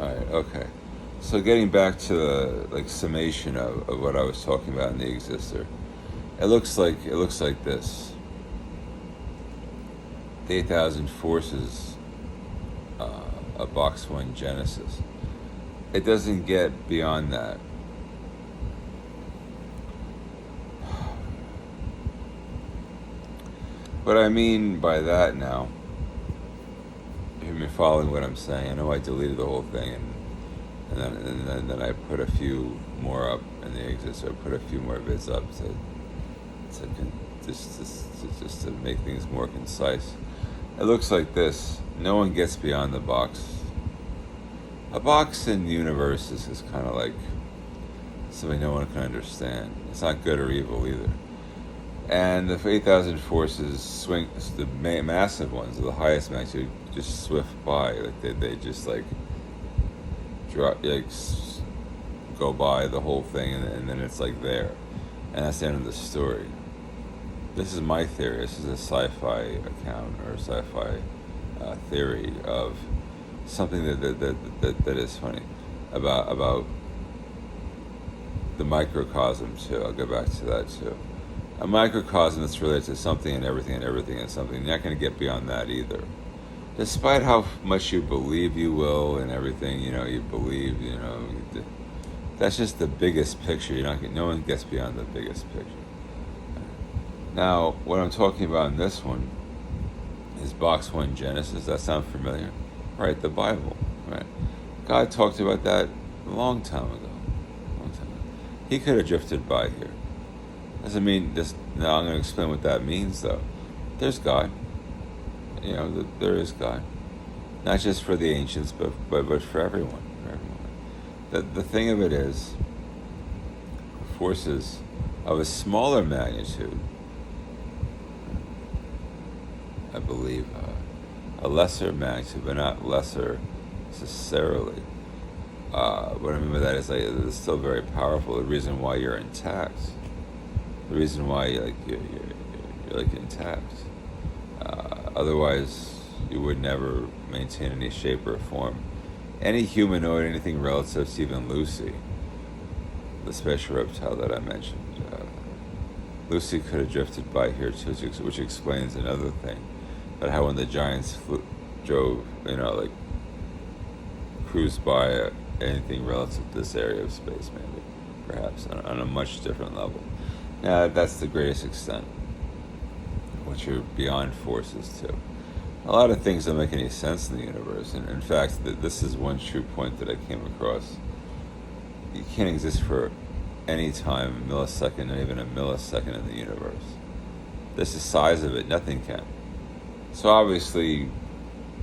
Alright, okay. So getting back to the summation of what I was talking about in the exister, it looks like this. The 8,000 forces of box one Genesis. It doesn't get beyond that. What I mean by that now, if you're following what I'm saying, I know I deleted the whole thing and then I put a few more up in the exister. I put a few more vids up just to make things more concise. It looks like this. No one gets beyond the box. A box in the universe is kind of like something no one can understand. It's not good or evil either. And the 8,000 forces swing, the massive ones, the highest magnitude, just swift by. Like they just drop, go by the whole thing, and then it's like there, and that's the end of the story. This is my theory. This is a sci-fi account or a sci-fi theory of something that is funny about the microcosm too. I'll go back to that too. A microcosm that's related to something and everything and something. You're not going to get beyond that either. Despite how much you believe you will and everything, you believe, that's just the biggest picture. No one gets beyond the biggest picture. Now, what I'm talking about in this one is box one Genesis. That sound familiar? Right, the Bible. Right, God talked about that a long time ago. He could have drifted by here. Doesn't mean this. Now I'm going to explain what that means, though. There's God. There is God, not just for the ancients, but for everyone. The thing of it is, forces of a smaller magnitude, I believe, a lesser magnitude, but not lesser necessarily. What I mean by that is it's still very powerful. The reason why you're intact, the reason why you're intact. Otherwise, you would never maintain any shape or form. Any humanoid, anything relative to even Lucy, the special reptile that I mentioned, Lucy could have drifted by here too, which explains another thing about how when the giants drove, cruised by anything relative to this area of space, maybe, perhaps, on a much different level. Now, that's the greatest extent, which are beyond forces too. A lot of things don't make any sense in the universe, and in fact, this is one true point that I came across. You can't exist for any time, millisecond, not even a millisecond in the universe. This is the size of it, nothing can. So obviously,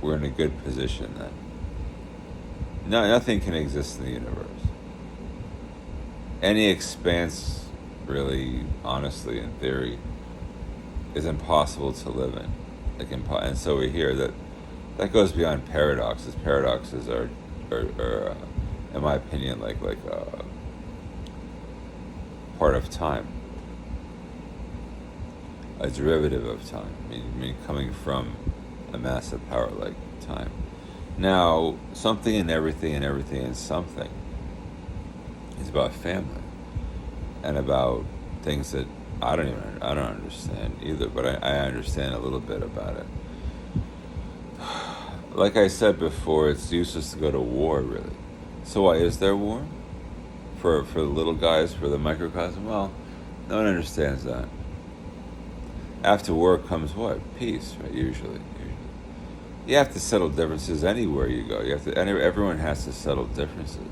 we're in a good position then. Nothing can exist in the universe. Any expanse, really, honestly, in theory, is impossible to live in. And so we hear that goes beyond paradoxes. Paradoxes are in my opinion, part of time, a derivative of time. I mean, coming from a massive power like time. Now, something and everything and something is about family and about things that I don't understand either, but I understand a little bit about it. Like I said before, it's useless to go to war, really. So why is there war? For the little guys, for the microcosm? Well, no one understands that. After war comes what? Peace, right? Usually. You have to settle differences anywhere you go. Everyone has to settle differences.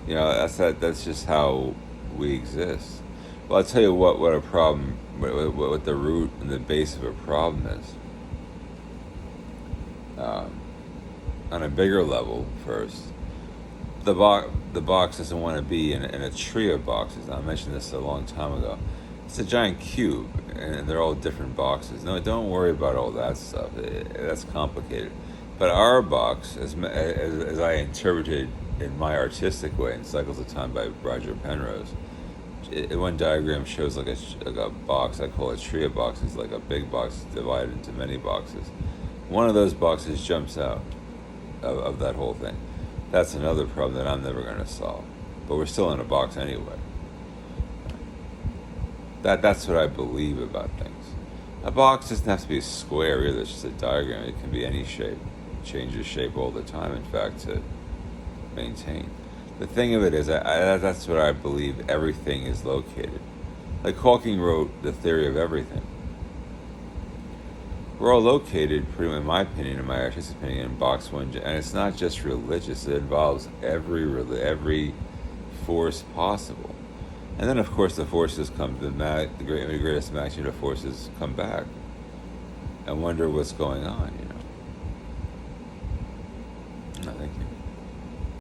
That's just how we exist. Well, I'll tell you what a problem, what the root and the base of a problem is. On a bigger level, first, the box doesn't want to be in a tree of boxes. Now, I mentioned this a long time ago. It's a giant cube, and they're all different boxes. No, don't worry about all that stuff. That's complicated. But our box, as I interpreted in my artistic way in Cycles of Time by Roger Penrose, one diagram shows like a box. I call it a tree of boxes, like a big box divided into many boxes. One of those boxes jumps out. of that whole thing. That's another problem that I'm never going to solve. But we're still in a box anyway. That's what I believe about things. A box doesn't have to be a square either. It's just a diagram. It can be any shape. It changes shape all the time, in fact, to maintain. The thing of it is, that's what I believe everything is located. Like Hawking wrote The Theory of Everything. We're all located, pretty much in my opinion, in my artistic opinion, in box one. And it's not just religious. It involves every force possible. And then, of course, the forces come, the greatest magnitude of forces come back and wonder what's going on,